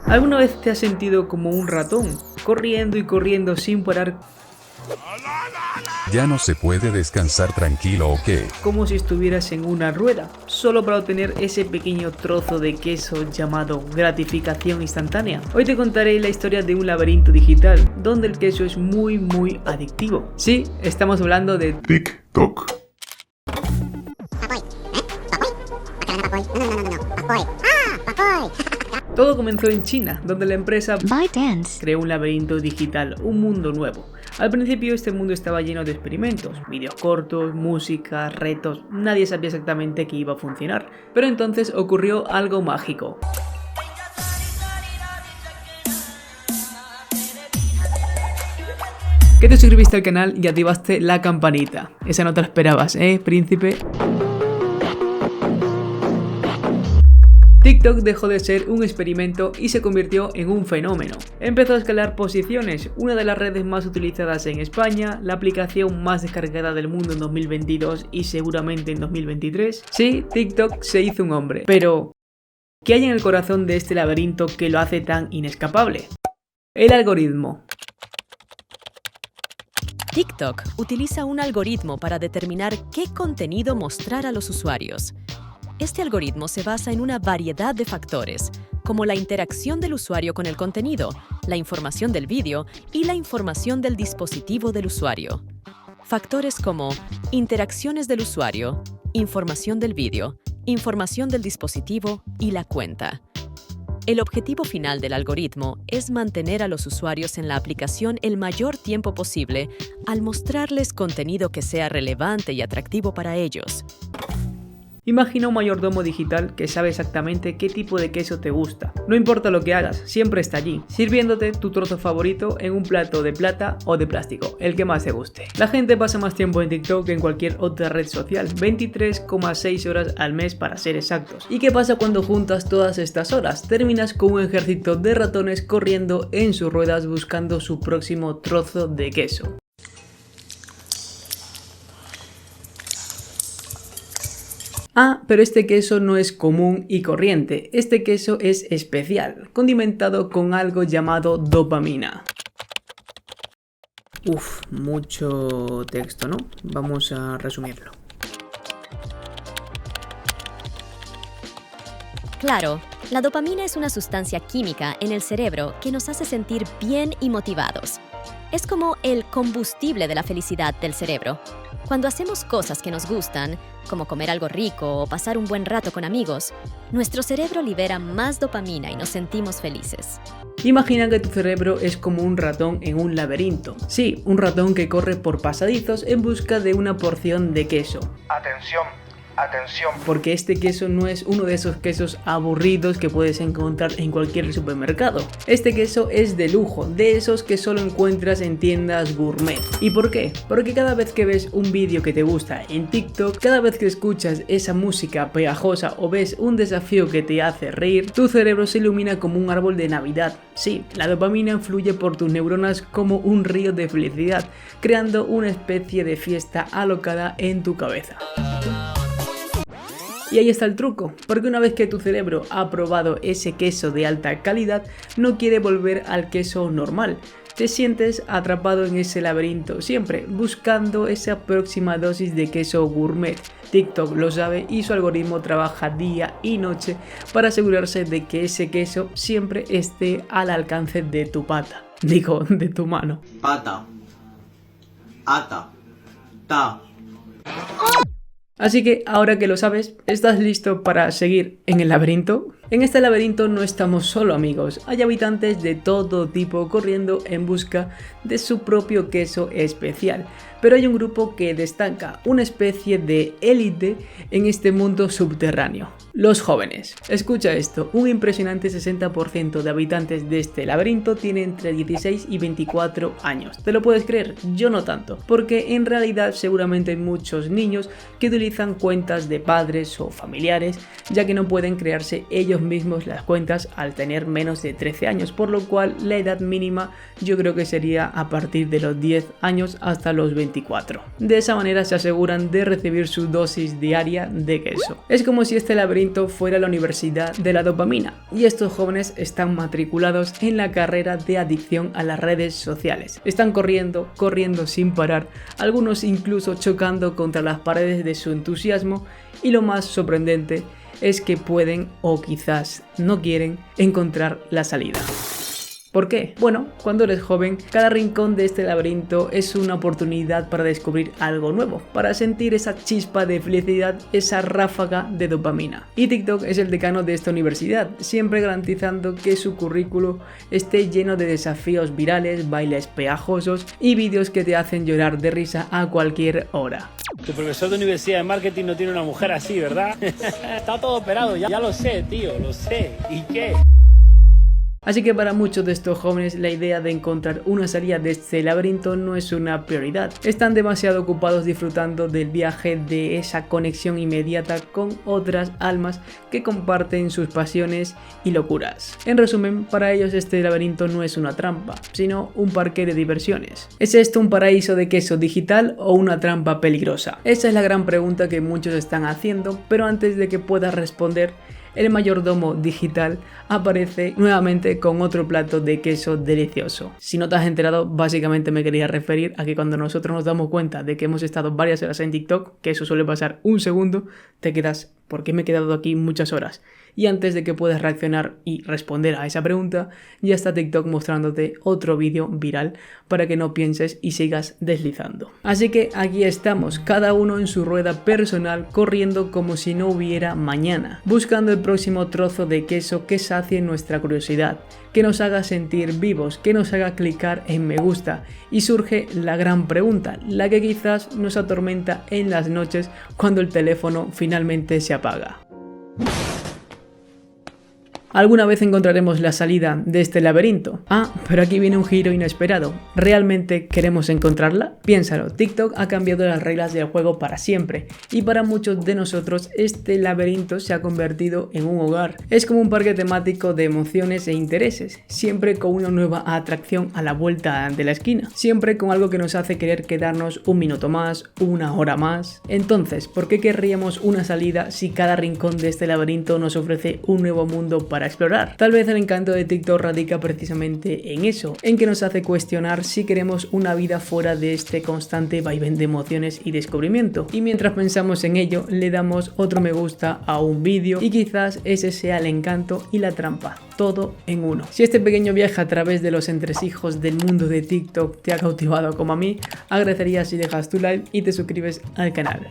¿Alguna vez te has sentido como un ratón, corriendo y corriendo sin parar, ¿Ya no se puede descansar tranquilo o qué? como si estuvieras en una rueda, solo para obtener ese pequeño trozo de queso llamado gratificación instantánea? Hoy te contaré la historia de un laberinto digital, donde el queso es muy adictivo. Sí, estamos hablando de TikTok. Todo comenzó en China, donde la empresa ByteDance creó un laberinto digital, un mundo nuevo. Al principio este mundo estaba lleno de experimentos, vídeos cortos, música, retos, nadie sabía exactamente qué iba a funcionar. Pero entonces ocurrió algo mágico. Que te suscribiste al canal y activaste la campanita. Esa no te la esperabas, príncipe. TikTok dejó de ser un experimento y se convirtió en un fenómeno. Empezó a escalar posiciones, una de las redes más utilizadas en España, la aplicación más descargada del mundo en 2022 y seguramente en 2023. Sí, TikTok se hizo un hombre. Pero, ¿qué hay en el corazón de este laberinto que lo hace tan inescapable? El algoritmo. TikTok utiliza un algoritmo para determinar qué contenido mostrar a los usuarios. Este algoritmo se basa en una variedad de factores, como la interacción del usuario con el contenido, la información del vídeo y la información del dispositivo del usuario. Factores como interacciones del usuario, información del vídeo, información del dispositivo y la cuenta. El objetivo final del algoritmo es mantener a los usuarios en la aplicación el mayor tiempo posible al mostrarles contenido que sea relevante y atractivo para ellos. Imagina un mayordomo digital que sabe exactamente qué tipo de queso te gusta. No importa lo que hagas, siempre está allí, sirviéndote tu trozo favorito en un plato de plata o de plástico, el que más te guste. La gente pasa más tiempo en TikTok que en cualquier otra red social, 23,6 horas al mes para ser exactos. ¿Y qué pasa cuando juntas todas estas horas? Terminas con un ejército de ratones corriendo en sus ruedas buscando su próximo trozo de queso. Ah, pero este queso no es común y corriente, este queso es especial, condimentado con algo llamado dopamina. Uf, mucho texto, ¿no? Vamos a resumirlo. Claro, la dopamina es una sustancia química en el cerebro que nos hace sentir bien y motivados. Es como el combustible de la felicidad del cerebro. Cuando hacemos cosas que nos gustan, como comer algo rico o pasar un buen rato con amigos, nuestro cerebro libera más dopamina y nos sentimos felices. Imagina que tu cerebro es como un ratón en un laberinto. Sí, un ratón que corre por pasadizos en busca de una porción de queso. Atención. Porque este queso no es uno de esos quesos aburridos que puedes encontrar en cualquier supermercado. Este queso es de lujo, de esos que solo encuentras en tiendas gourmet. ¿Y por qué? Porque cada vez que ves un vídeo que te gusta en TikTok, cada vez que escuchas esa música pegajosa o ves un desafío que te hace reír, tu cerebro se ilumina como un árbol de Navidad. Sí, la dopamina fluye por tus neuronas como un río de felicidad, creando una especie de fiesta alocada en tu cabeza. Y ahí está el truco, porque una vez que tu cerebro ha probado ese queso de alta calidad, no quiere volver al queso normal. Te sientes atrapado en ese laberinto siempre, buscando esa próxima dosis de queso gourmet. TikTok lo sabe y su algoritmo trabaja día y noche para asegurarse de que ese queso siempre esté al alcance de tu pata. Digo, de tu mano. Pata. Ata. Ta. Así que ahora que lo sabes, ¿estás listo para seguir en el laberinto? En este laberinto no estamos solo, amigos, hay habitantes de todo tipo corriendo en busca de su propio queso especial. Pero hay un grupo que destaca, una especie de élite en este mundo subterráneo. Los jóvenes. Escucha esto, un impresionante 60% de habitantes de este laberinto tiene entre 16 y 24 años. ¿Te lo puedes creer? Yo no tanto, porque en realidad seguramente hay muchos niños que utilizan cuentas de padres o familiares, ya que no pueden crearse ellos ellos mismos las cuentas al tener menos de 13 años, por lo cual la edad mínima yo creo que sería a partir de los 10 años hasta los 24. De esa manera se aseguran de recibir su dosis diaria de queso. Es como si este laberinto fuera la universidad de la dopamina, y estos jóvenes están matriculados en la carrera de adicción a las redes sociales. Están corriendo sin parar, algunos incluso chocando contra las paredes de su entusiasmo, y lo más sorprendente es que pueden, o quizás no quieren, encontrar la salida. ¿Por qué? Bueno, cuando eres joven, cada rincón de este laberinto es una oportunidad para descubrir algo nuevo, para sentir esa chispa de felicidad, esa ráfaga de dopamina. Y TikTok es el decano de esta universidad, siempre garantizando que su currículo esté lleno de desafíos virales, bailes pegajosos y vídeos que te hacen llorar de risa a cualquier hora. Tu profesor de universidad de marketing no tiene una mujer así, ¿verdad? Está todo operado, ya lo sé, tío, lo sé. ¿Y qué? Así que para muchos de estos jóvenes la idea de encontrar una salida de este laberinto no es una prioridad. Están demasiado ocupados disfrutando del viaje, de esa conexión inmediata con otras almas que comparten sus pasiones y locuras. En resumen, para ellos este laberinto no es una trampa, sino un parque de diversiones. ¿Es esto un paraíso de queso digital o una trampa peligrosa? Esa es la gran pregunta que muchos están haciendo, pero antes de que puedas responder, el mayordomo digital aparece nuevamente con otro plato de queso delicioso. Si no te has enterado, básicamente me quería referir a que cuando nosotros nos damos cuenta de que hemos estado varias horas en TikTok, que eso suele pasar un segundo, te quedas, ¿por qué me he quedado aquí muchas horas? Y antes de que puedas reaccionar y responder a esa pregunta, ya está TikTok mostrándote otro vídeo viral para que no pienses y sigas deslizando. Así que aquí estamos, cada uno en su rueda personal, corriendo como si no hubiera mañana, buscando el próximo trozo de queso que sacie nuestra curiosidad, que nos haga sentir vivos, que nos haga clicar en me gusta. Y surge la gran pregunta, la que quizás nos atormenta en las noches cuando el teléfono finalmente se apaga. ¿Alguna vez encontraremos la salida de este laberinto? Ah, pero aquí viene un giro inesperado. ¿Realmente queremos encontrarla? Piénsalo, TikTok ha cambiado las reglas del juego para siempre, y para muchos de nosotros este laberinto se ha convertido en un hogar. Es como un parque temático de emociones e intereses, siempre con una nueva atracción a la vuelta de la esquina, siempre con algo que nos hace querer quedarnos un minuto más, una hora más. Entonces, ¿por qué querríamos una salida si cada rincón de este laberinto nos ofrece un nuevo mundo para explorar? Tal vez el encanto de TikTok radica precisamente en eso, en que nos hace cuestionar si queremos una vida fuera de este constante vaivén de emociones y descubrimiento. Y mientras pensamos en ello, le damos otro me gusta a un vídeo y quizás ese sea el encanto y la trampa, todo en uno. Si este pequeño viaje a través de los entresijos del mundo de TikTok te ha cautivado como a mí, agradecería si dejas tu like y te suscribes al canal.